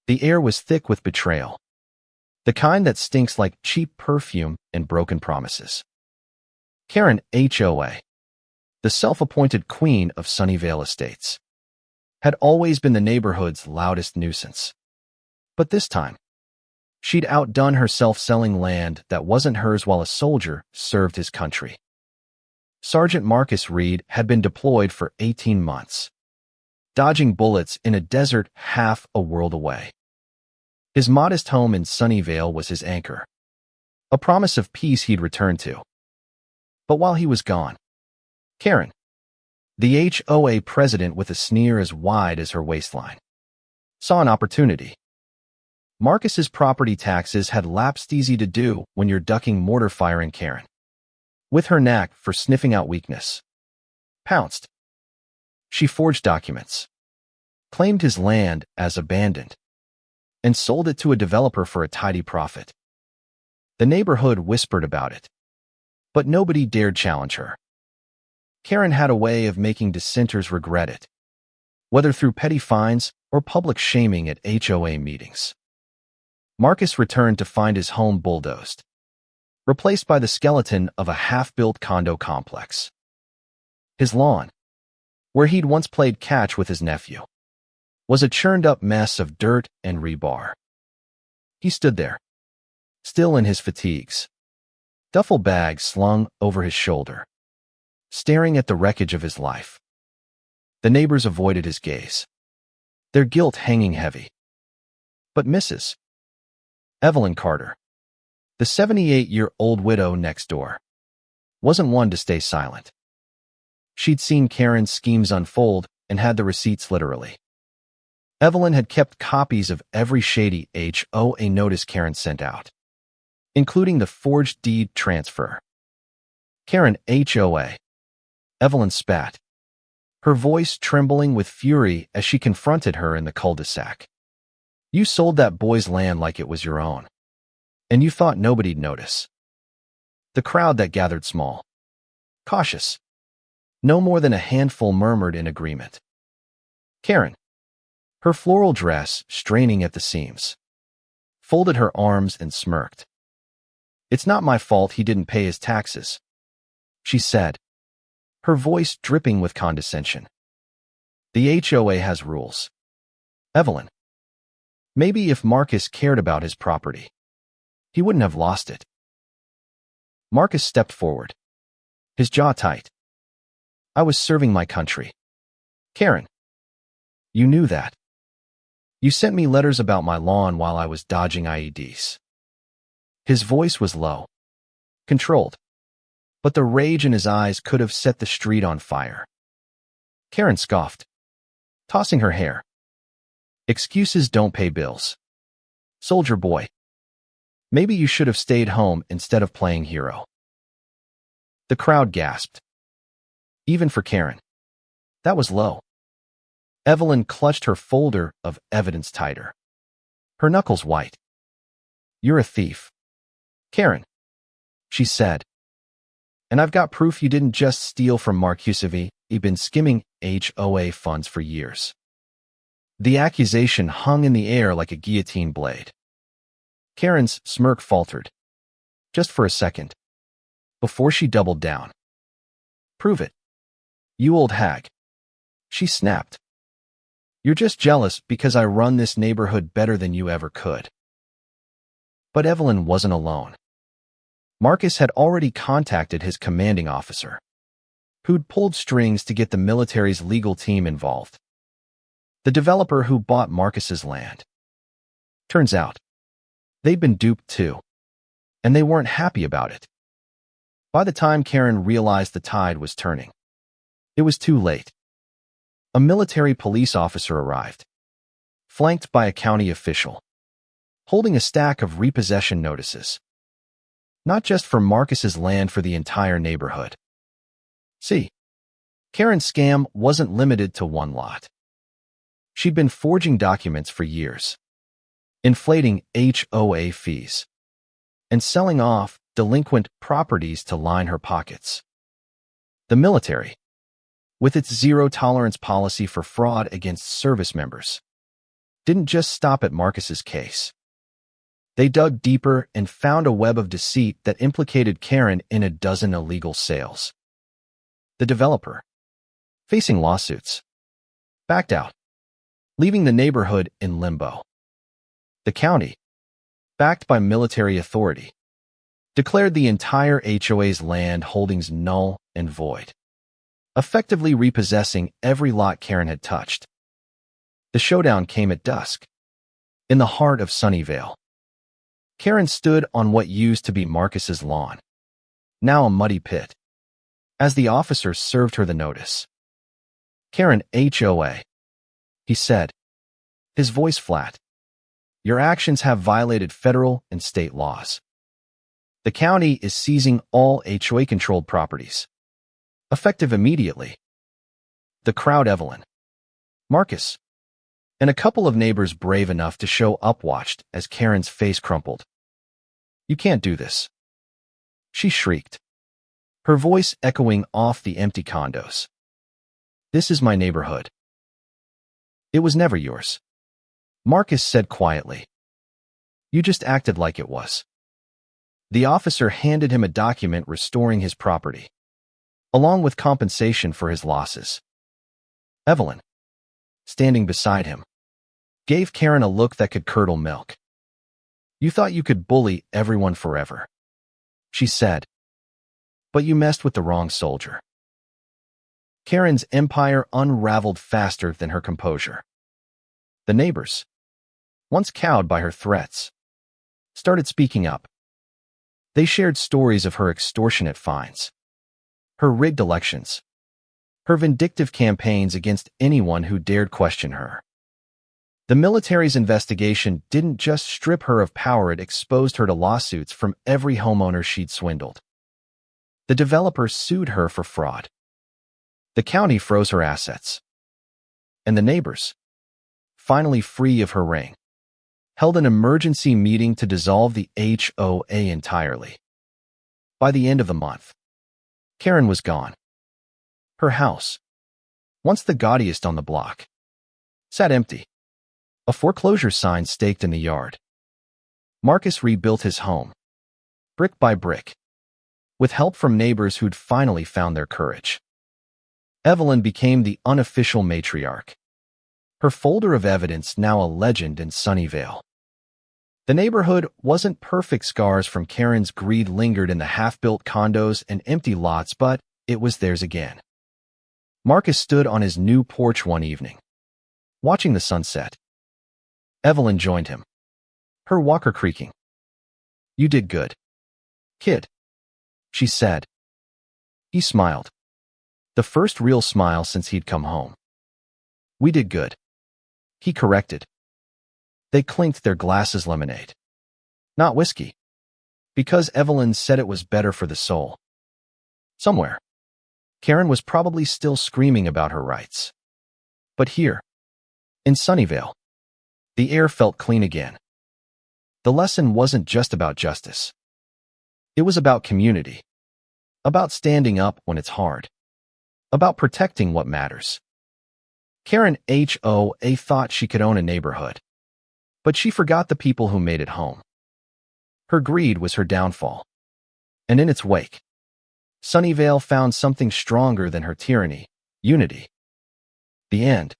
The air was thick with betrayal, the kind that stinks like cheap perfume and broken promises. Karen, HOA, the self-appointed queen of Sunnyvale Estates, had always been the neighborhood's loudest nuisance. But this time, she'd outdone herself selling land that wasn't hers while a soldier served his country. Sergeant Marcus Reed had been deployed for 18 months, dodging bullets in a desert half a world away. His modest home in Sunnyvale was his anchor, a promise of peace he'd return to. But while he was gone, Karen, the HOA president with a sneer as wide as her waistline, saw an opportunity. Marcus's property taxes had lapsed easy to do when you're ducking mortar fire, and Karen, with her knack for sniffing out weakness, pounced. She forged documents, claimed his land as abandoned, and sold it to a developer for a tidy profit. The neighborhood whispered about it, but nobody dared challenge her. Karen had a way of making dissenters regret it, whether through petty fines or public shaming at HOA meetings. Marcus returned to find his home bulldozed, replaced by the skeleton of a half-built condo complex. His lawn, where he'd once played catch with his nephew, was a churned-up mess of dirt and rebar. He stood there, still in his fatigues, duffel bag slung over his shoulder, staring at the wreckage of his life. The neighbors avoided his gaze, their guilt hanging heavy. But Mrs. Evelyn Carter, the 78-year-old widow next door, wasn't one to stay silent. She'd seen Karen's schemes unfold and had the receipts literally. Evelyn had kept copies of every shady HOA notice Karen sent out, including the forged deed transfer. Karen, HOA. Evelyn spat, her voice trembling with fury as she confronted her in the cul-de-sac. You sold that boy's land like it was your own, and you thought nobody'd notice. The crowd that gathered small, cautious, no more than a handful murmured in agreement. Karen, her floral dress straining at the seams, folded her arms and smirked. It's not my fault he didn't pay his taxes, she said, her voice dripping with condescension. The HOA has rules. Evelyn, maybe if Marcus cared about his property, he wouldn't have lost it. Marcus stepped forward, his jaw tight. I was serving my country. Karen, you knew that. You sent me letters about my lawn while I was dodging IEDs. His voice was low, controlled, but the rage in his eyes could have set the street on fire. Karen scoffed, tossing her hair. Excuses don't pay bills. Soldier boy. Maybe you should have stayed home instead of playing hero. The crowd gasped. Even for Karen, that was low. Evelyn clutched her folder of evidence tighter, her knuckles white. You're a thief, Karen, she said. And I've got proof you didn't just steal from Mark Husavi. He'd been skimming HOA funds for years. The accusation hung in the air like a guillotine blade. Karen's smirk faltered, just for a second, before she doubled down. Prove it, you old hag, she snapped. You're just jealous because I run this neighborhood better than you ever could. But Evelyn wasn't alone. Marcus had already contacted his commanding officer, who'd pulled strings to get the military's legal team involved. The developer who bought Marcus's land. Turns out, they'd been duped too, and they weren't happy about it. By the time Karen realized the tide was turning, it was too late. A military police officer arrived, flanked by a county official, holding a stack of repossession notices. Not just for Marcus's land, for the entire neighborhood. See, Karen's scam wasn't limited to one lot. She'd been forging documents for years, inflating HOA fees, and selling off delinquent properties to line her pockets. The military, with its zero-tolerance policy for fraud against service members, didn't just stop at Marcus's case. They dug deeper and found a web of deceit that implicated Karen in a dozen illegal sales. The developer, facing lawsuits, backed out, leaving the neighborhood in limbo. The county, backed by military authority, declared the entire HOA's land holdings null and void, effectively repossessing every lot Karen had touched. The showdown came at dusk, in the heart of Sunnyvale. Karen stood on what used to be Marcus's lawn, now a muddy pit, as the officer served her the notice. "Karen HOA," he said, his voice flat. "Your actions have violated federal and state laws. The county is seizing all HOA-controlled properties, effective immediately." The crowd, Evelyn, Marcus, and a couple of neighbors brave enough to show up watched as Karen's face crumpled. "You can't do this," she shrieked, her voice echoing off the empty condos. "This is my neighborhood." "It was never yours," Marcus said quietly. "You just acted like it was." The officer handed him a document restoring his property, along with compensation for his losses. Evelyn, standing beside him, gave Karen a look that could curdle milk. "You thought you could bully everyone forever," she said. "But you messed with the wrong soldier." Karen's empire unraveled faster than her composure. The neighbors, once cowed by her threats, started speaking up. They shared stories of her extortionate fines, her rigged elections, her vindictive campaigns against anyone who dared question her. The military's investigation didn't just strip her of power, it exposed her to lawsuits from every homeowner she'd swindled. The developer sued her for fraud. The county froze her assets. And the neighbors, finally free of her reign, held an emergency meeting to dissolve the HOA entirely. By the end of the month, Karen was gone. Her house, once the gaudiest on the block, sat empty, a foreclosure sign staked in the yard. Marcus rebuilt his home, brick by brick, with help from neighbors who'd finally found their courage. Evelyn became the unofficial matriarch, her folder of evidence now a legend in Sunnyvale. The neighborhood wasn't perfect. Scars from Karen's greed lingered in the half-built condos and empty lots, but it was theirs again. Marcus stood on his new porch one evening, watching the sunset. Evelyn joined him, her walker creaking. "You did good, kid," she said. He smiled, the first real smile since he'd come home. "We did good," he corrected. They clinked their glasses lemonade, not whiskey, because Evelyn said it was better for the soul. Somewhere, Karen was probably still screaming about her rights. But here, in Sunnyvale, the air felt clean again. The lesson wasn't just about justice. It was about community, about standing up when it's hard, about protecting what matters. Karen HOA thought she could own a neighborhood, but she forgot the people who made it home. Her greed was her downfall, and in its wake, Sunnyvale found something stronger than her tyranny: unity. The end.